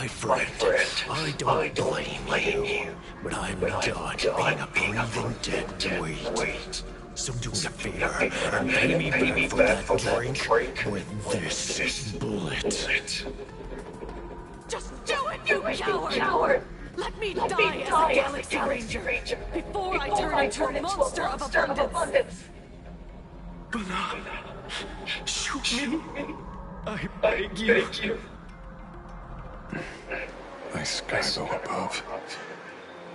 My friend, I don't blame you, but I'm done being a breathing dead weight. So do me a favor and pay me back for that drink with this bullet. Just do it, you coward! Let me die as a Galaxy Ranger before I turn into a monster of abundance! Bana, shoot me. I beg you. My Skybo above.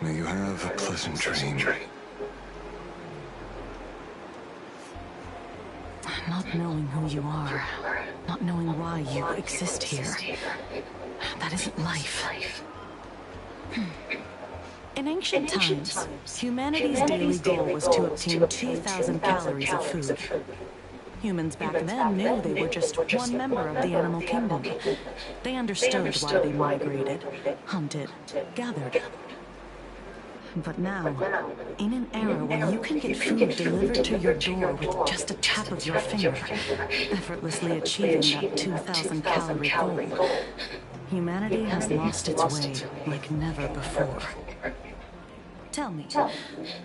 May you have a pleasant dream. Not knowing who you are, not knowing why you exist here, that isn't life. In ancient times, humanity's daily goal was to obtain 2,000 calories of food. Humans back then knew they were just one member of the animal kingdom. They understood why they migrated, hunted, gathered. But now, in an era where you can get food delivered to your door with just a tap of your finger, effortlessly achieving that 2,000 calorie goal, humanity has lost its way like never before. Tell me,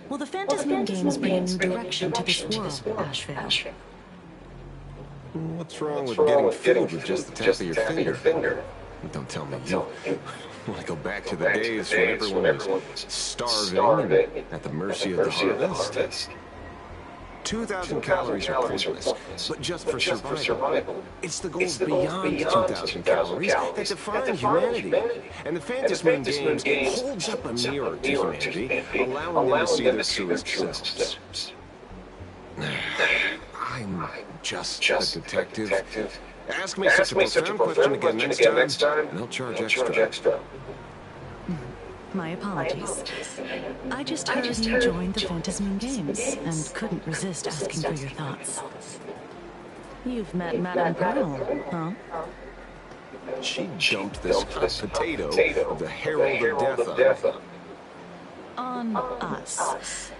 will the Phantasmian Games bring a new direction to this world, Ashvale? What's wrong with getting food with just the tap of your finger? Don't tell me you want to go back to the days when everyone was starving and at the mercy of the harvest. 2,000 calories are pointless, but just for survival. It's the goals beyond 2,000 calories that define humanity. And the Phantasmian Games holds up a mirror to humanity, allowing them to see their true selves. I'm just a detective. Ask me such a profound question again next time, and I'll charge extra. My apologies. I just heard you joined the Phantasmian Games and couldn't resist asking for your thoughts. You've met Madame Pearl, huh? She dumped this hot potato of the Herald of Death on us.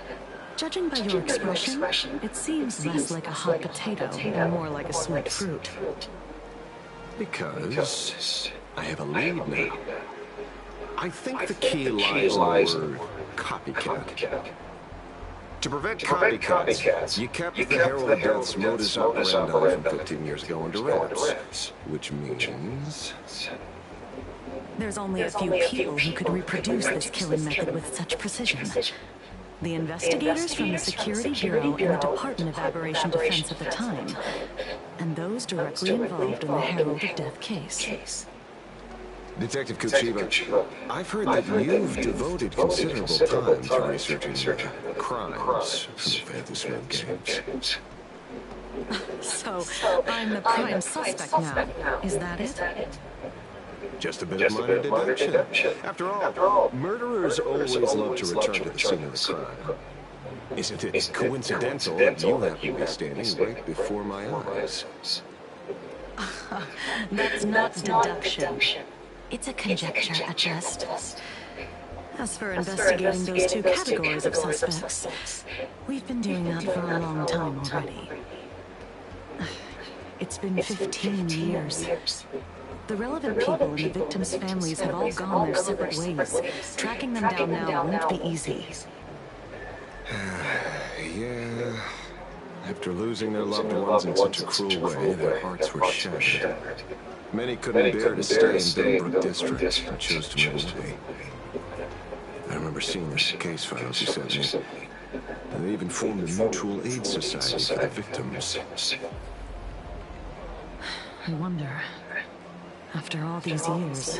Judging by your expression, it seems less like a hot potato and more like a sweet fruit. Because I have a lead now. I think the key lies in the word copycat. To prevent copycats, you kept the Herald of Death's modus operandi from 15 years ago under wraps. Which means... There's only a few people who could reproduce this killing method with such precision. The investigators from the Security Bureau and the Department of Aberration Defense at the time, and those directly involved in the Herald of Death case. Detective Kuchiba, I've heard that you've devoted considerable time to researching crimes from the Phantasmian Games. So, I'm the prime suspect now, is that it? Just a bit of minor deduction. After all, murderers always love to return to the scene of the crime. Isn't it coincidental that you happen to be standing right before my eyes? That's not deduction. It's a conjecture at best. As for investigating those two categories of suspects, we've been doing that for a long time already. It's been 15 years. The relevant people and the victims' families have all gone their separate ways. Tracking them down now won't be easy. Yeah. After losing their loved ones in such a cruel way, their hearts were shattered. Many couldn't bear to stay in Binnenbrook District and chose to move away. I remember seeing this case files you sent me. And they even formed a mutual aid society for the victims. I wonder, after all these years,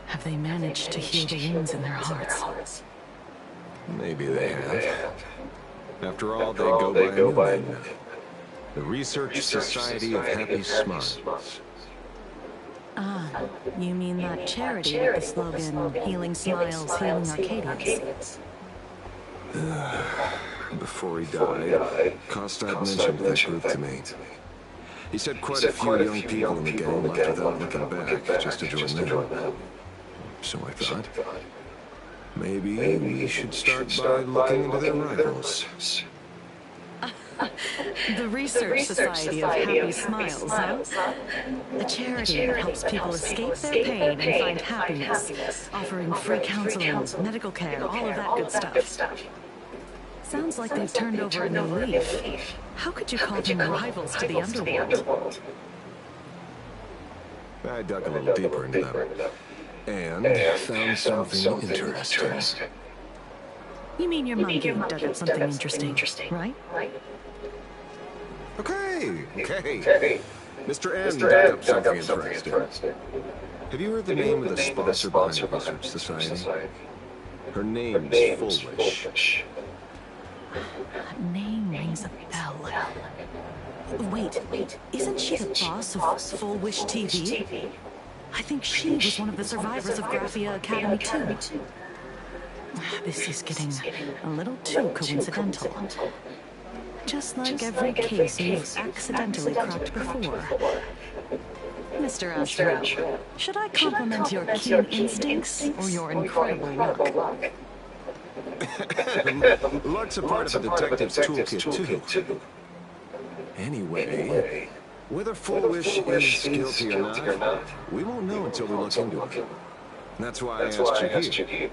have they managed to heal the wounds in their hearts? Maybe they have. After all, they go by a new name. The Research Society of Happy Smiles. Ah, you mean that charity with the slogan, Healing Smiles, Healing Arcadians? Before he died, Kostad mentioned that group to me. He said quite a few young people in the gang left without looking back, just to join them. So I thought, maybe we should start by looking into their rivals. The Research Society of Happy Smiles, huh? A charity that helps people escape their pain and find happiness, offering free counseling, medical care, all of that good stuff. Sounds like they've turned over a new leaf. How could you call them rivals to the underworld? I dug a little deeper into them and found something interesting. You mean your monkey dug up something interesting, right? Okay. Mr. N dug up something interesting. Have you heard the name of the sponsor behind the Research Society? Her name's Foolish. That name rings a bell. Wait, isn't she the boss of Full Wish TV? I think she was one of the survivors of Graphia Academy too. This is getting a little too coincidental. Just like every case you've accidentally cracked before. Mr. Astro, should I compliment your keen instincts or your incredible luck? Luck's a part of a detective's toolkit, too. Anyway, whether Foolish is guilty or not, we won't know until we look into it. That's why I asked you here.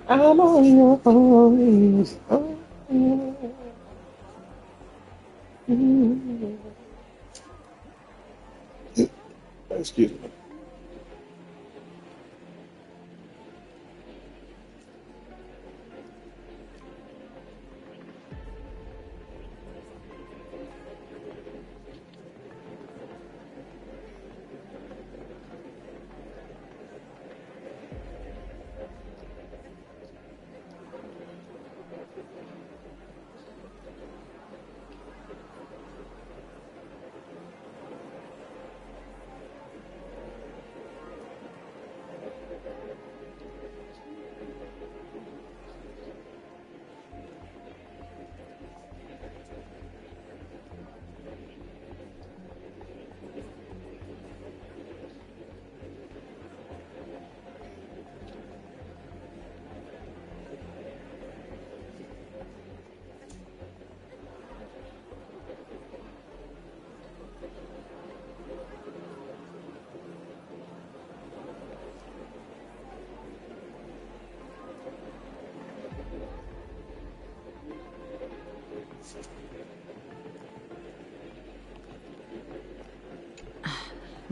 I'm on your phone. Excuse me.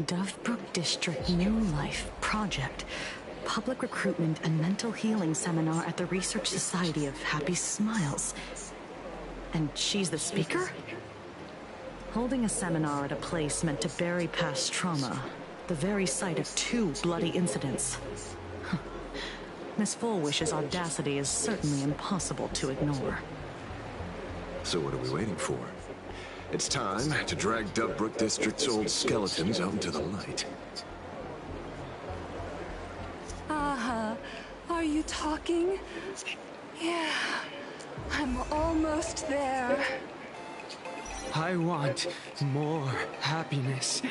Dovebrook District New Life Project. Public Recruitment and Mental Healing Seminar at the Research Society of Happy Smiles. And she's the speaker? Holding a seminar at a place meant to bury past trauma. The very site of 2 bloody incidents. Miss Fullwish's audacity is certainly impossible to ignore. So what are we waiting for? It's time to drag Dovebrook District's old skeletons out into the light. Are you talking? Yeah, I'm almost there. I want more happiness.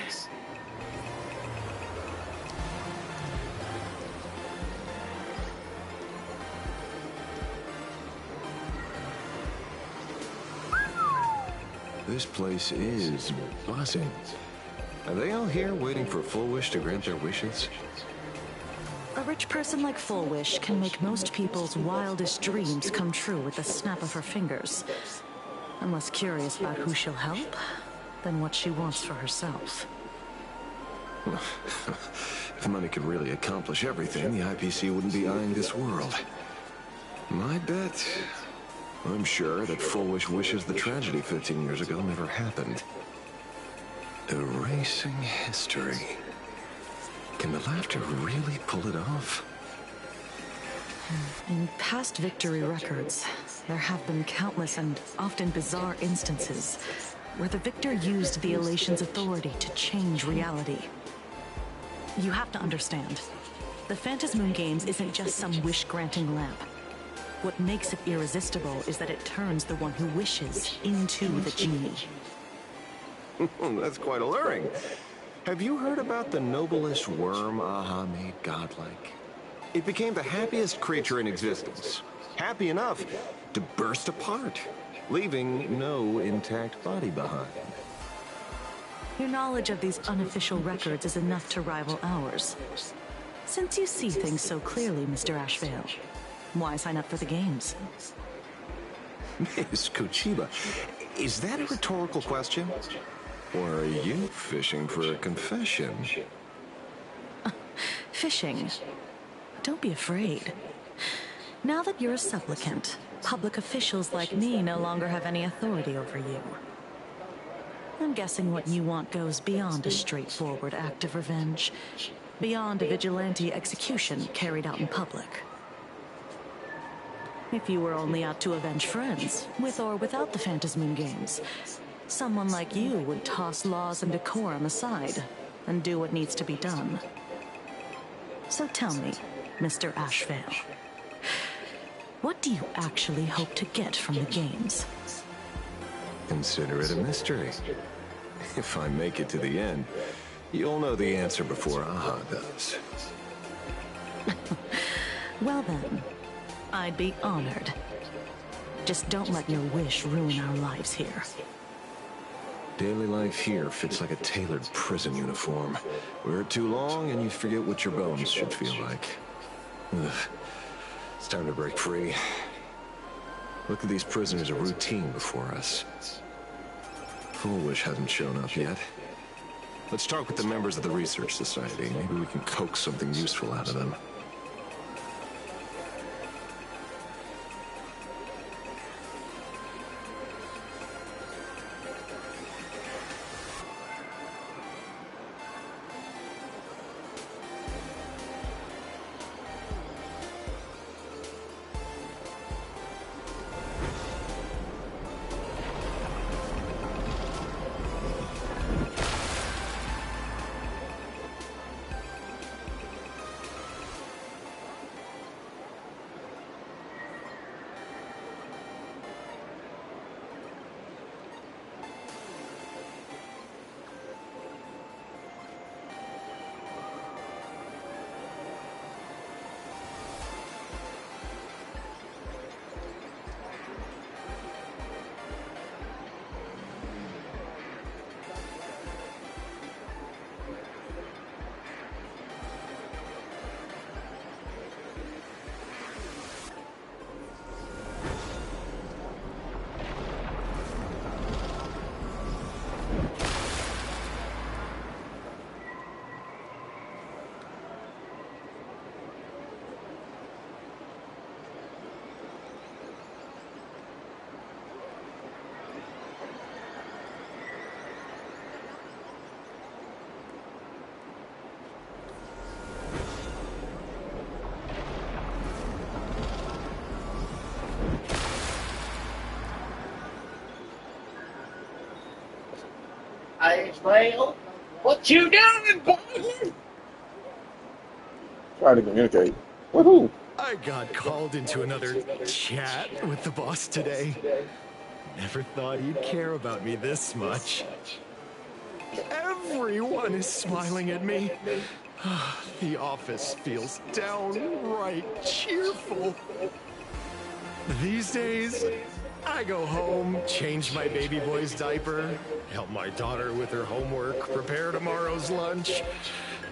This place is buzzing. Are they all here waiting for Fullwish to grant their wishes? A rich person like Fullwish can make most people's wildest dreams come true with the snap of her fingers. I'm less curious about who she'll help than what she wants for herself. If money could really accomplish everything, the IPC wouldn't be eyeing this world. My bet... I'm sure that Fullwish wishes the tragedy 15 years ago never happened. Erasing history. Can the laughter really pull it off? In past victory records, there have been countless and often bizarre instances where the victor used the Elation's authority to change reality. You have to understand, the Phantasmoon Games isn't just some wish-granting lamp. What makes it irresistible is that it turns the one who wishes into the genie. That's quite alluring. Have you heard about the noblest worm Aha made godlike? It became the happiest creature in existence. Happy enough to burst apart, leaving no intact body behind. Your knowledge of these unofficial records is enough to rival ours. Since you see things so clearly, Mr. Ashvale, why sign up for the games? Miss Kochiba, is that a rhetorical question? Or are you fishing for a confession? Fishing? Don't be afraid. Now that you're a supplicant, public officials like me no longer have any authority over you. I'm guessing what you want goes beyond a straightforward act of revenge. Beyond a vigilante execution carried out in public. If you were only out to avenge friends, with or without the Phantasmoon Games, someone like you would toss laws and decorum aside and do what needs to be done. So tell me, Mr. Ashvale, what do you actually hope to get from the games? Consider it a mystery. If I make it to the end, you'll know the answer before Aha does. Well then, I'd be honored. Just don't let your wish ruin our lives here. Daily life here fits like a tailored prison uniform. Wear it too long and you forget what your bones should feel like. Ugh. It's time to break free. Look at these prisoners of routine before us. Foolish hasn't shown up yet. Let's talk with the members of the Research Society. Maybe we can coax something useful out of them. Well, what you doing, boy? Try to communicate. With who? I got called into another chat with the boss today. Never thought he'd care about me this much. Everyone is smiling at me. The office feels downright cheerful. These days, I go home, change my baby boy's diaper, help my daughter with her homework, prepare tomorrow's lunch,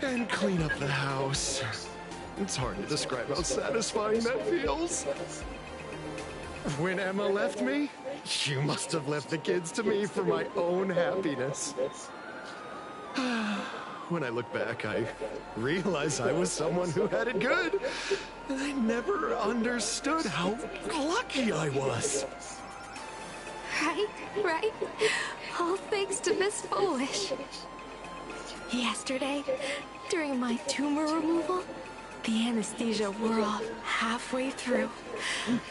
and clean up the house. It's hard to describe how satisfying that feels. When Emma left me, she must have left the kids to me for my own happiness. When I look back, I realize I was someone who had it good. And I never understood how lucky I was. Right. All thanks to Miss Foolish. Yesterday, during my tumor removal, the anesthesia wore off halfway through.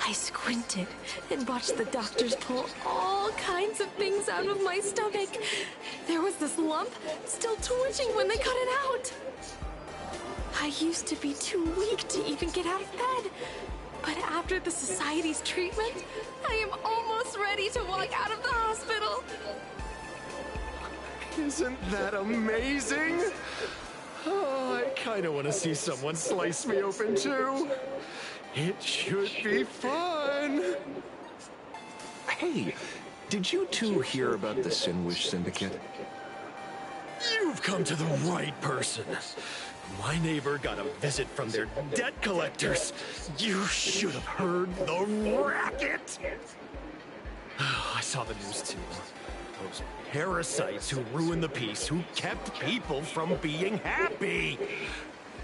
I squinted and watched the doctors pull all kinds of things out of my stomach. There was this lump still twitching when they cut it out. I used to be too weak to even get out of bed. But after the Society's treatment, I am almost ready to walk out of the hospital. Isn't that amazing? Oh, I kind of want to see someone slice me open too. It should be fun. Hey, did you two hear about the Sinwish Syndicate? You've come to the right person. My neighbor got a visit from their debt collectors. You should have heard the racket. I saw the news too. Those parasites who ruined the peace, who kept people from being happy.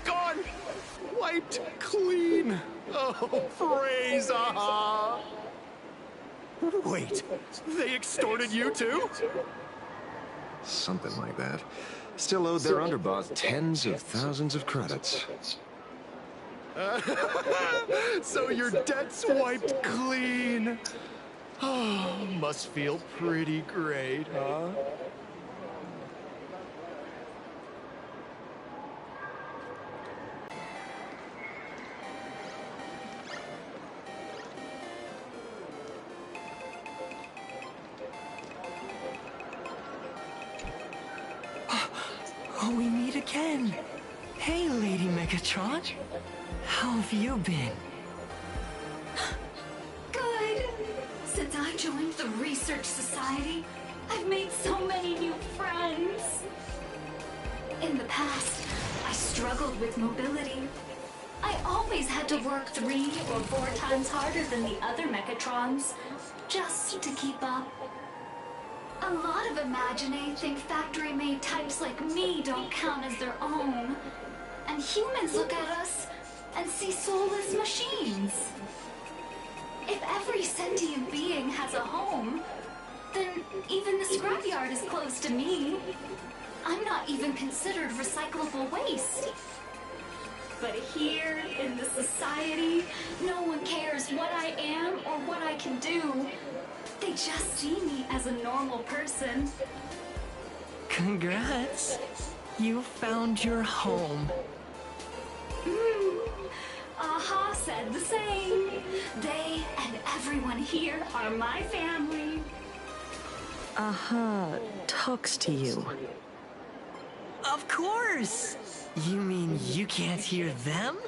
Gone! Wiped clean! Oh, praise Aha! Wait, they extorted you too? Something like that. Still owed their underboss tens of thousands of credits. So your debt's wiped clean. Oh, must feel pretty great, huh? Oh, we meet again. Hey, Lady Megatron. How have you been? Good. Since I joined the Research Society, I've made so many new friends. In the past, I struggled with mobility. I always had to work 3 or 4 times harder than the other Mechatrons, just to keep up. A lot of Imaginae think factory-made types like me don't count as their own. And humans look at us and see soulless machines. If every sentient being has a home, then even the scrapyard is close to me. I'm not even considered recyclable waste. But here, in this society, no one cares what I am or what I can do. They just see me as a normal person. Congrats! You found your home. Aha said the same. They and everyone here are my family. Aha talks to you. Of course! You mean you can't hear them?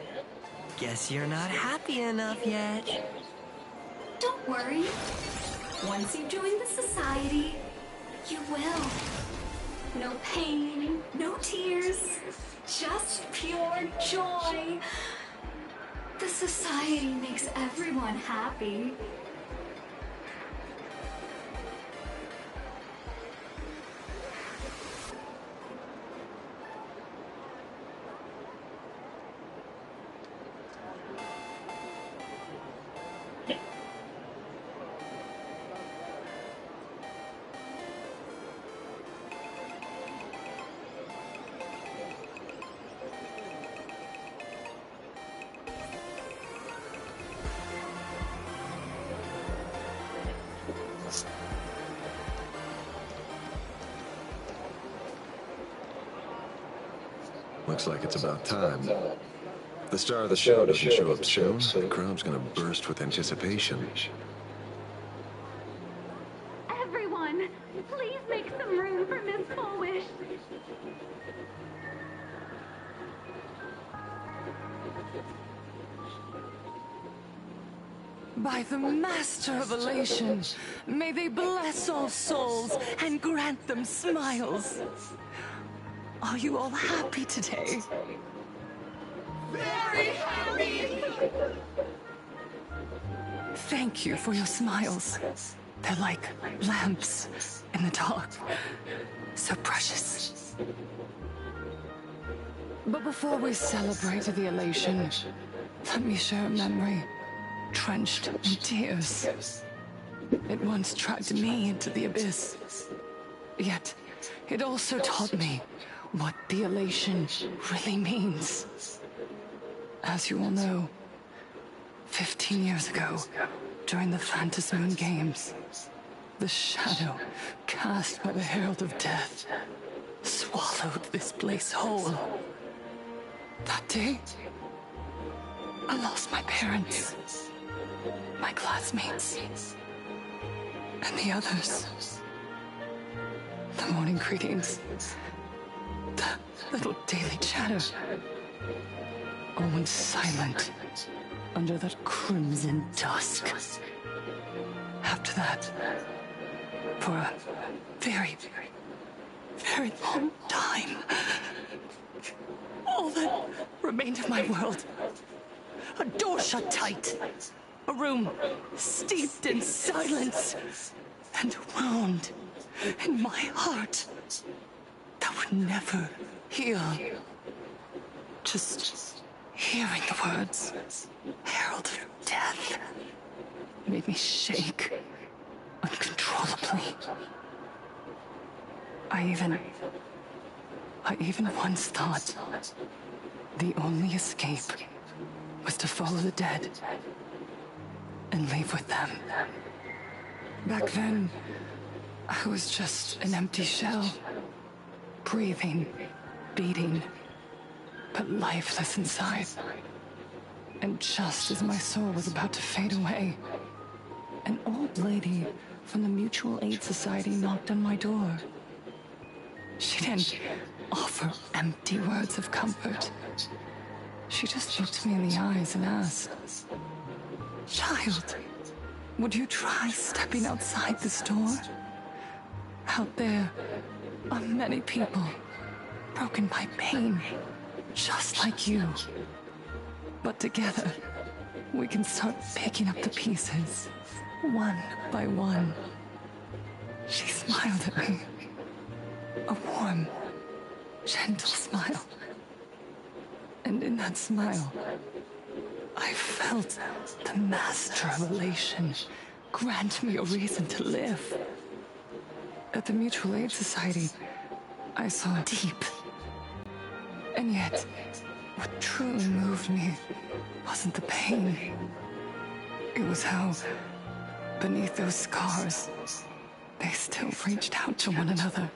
Guess you're not happy enough yet. Don't worry. Once you join the society, you will. No pain, no tears, just pure joy. The society makes everyone happy. Looks like it's about time. The star of the show doesn't show up soon. The crowd's gonna burst with anticipation. Everyone, please make some room for Miss Fullwish. By the Master of Elation, may they bless all souls and grant them smiles. Are you all happy today? Very happy! Thank you for your smiles. They're like lamps in the dark. So precious. But before we celebrate the elation, let me share a memory drenched in tears. It once dragged me into the abyss. Yet, it also taught me what the elation really means. As you all know, 15 years ago, during the Phantasmoon Games, the shadow cast by the Herald of Death swallowed this place whole. That day, I lost my parents, my classmates, and the others. The morning greetings, the little daily chatter, all went silent under that crimson dusk. After that, for a very, very long time, all that remained of my world, a door shut tight, a room steeped in silence, and a wound in my heart that would never heal. Just hearing the words, Herald of Death, made me shake uncontrollably. I even once thought the only escape was to follow the dead and leave with them. Back then, I was just an empty shell, breathing, beating, but lifeless inside. And just as my soul was about to fade away, an old lady from the Mutual Aid Society knocked on my door. She didn't offer empty words of comfort. She just looked me in the eyes and asked, "Child, would you try stepping outside this door? Out there are many people broken by pain, just like you. But together, we can start picking up the pieces, one by one. She smiled at me. A warm, gentle smile. And in that smile, I felt the master of elation grant me a reason to live. At the Mutual Aid Society, I saw deep. And yet, what truly moved me wasn't the pain. It was how, beneath those scars, they still reached out to one another,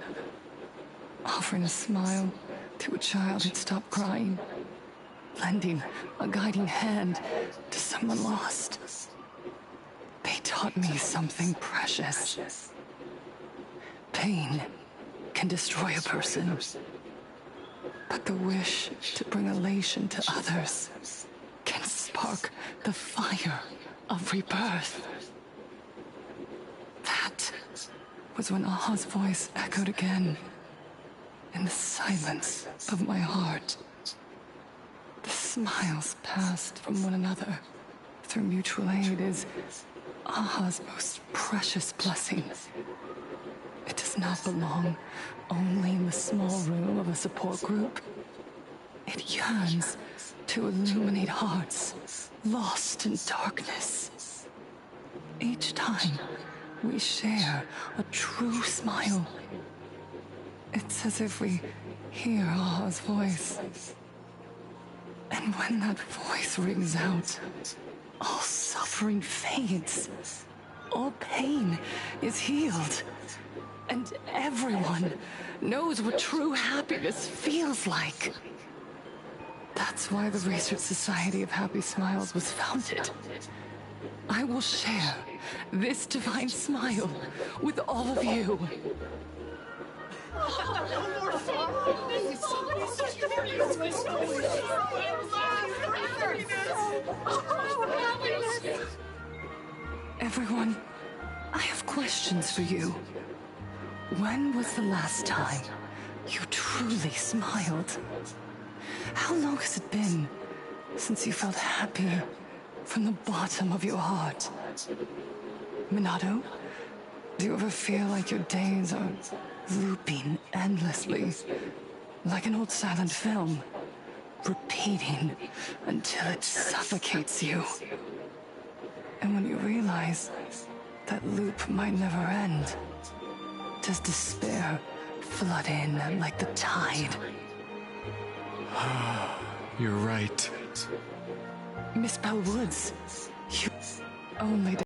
offering a smile to a child who'd stopped crying, lending a guiding hand to someone lost. They taught me something precious. Pain can destroy a person, but the wish to bring elation to others can spark the fire of rebirth. That was when Aha's voice echoed again in the silence of my heart. The smiles passed from one another through mutual aid is Aha's most precious blessing. It does not belong only in the small room of a support group. It yearns to illuminate hearts lost in darkness. Each time we share a true smile, it's as if we hear Aha's voice. And when that voice rings out, all suffering fades, all pain is healed, and everyone knows what true happiness feels like. That's why the Research Society of Happy Smiles was founded. I will share this divine smile with all of you. Everyone, I have questions for you. When was the last time you truly smiled? How long has it been since you felt happy from the bottom of your heart? Minato, do you ever feel like your days are looping endlessly, like an old silent film, repeating until it suffocates you? And when you realize that loop might never end, does despair flood in like the tide? You're right. Miss Bell Woods, you only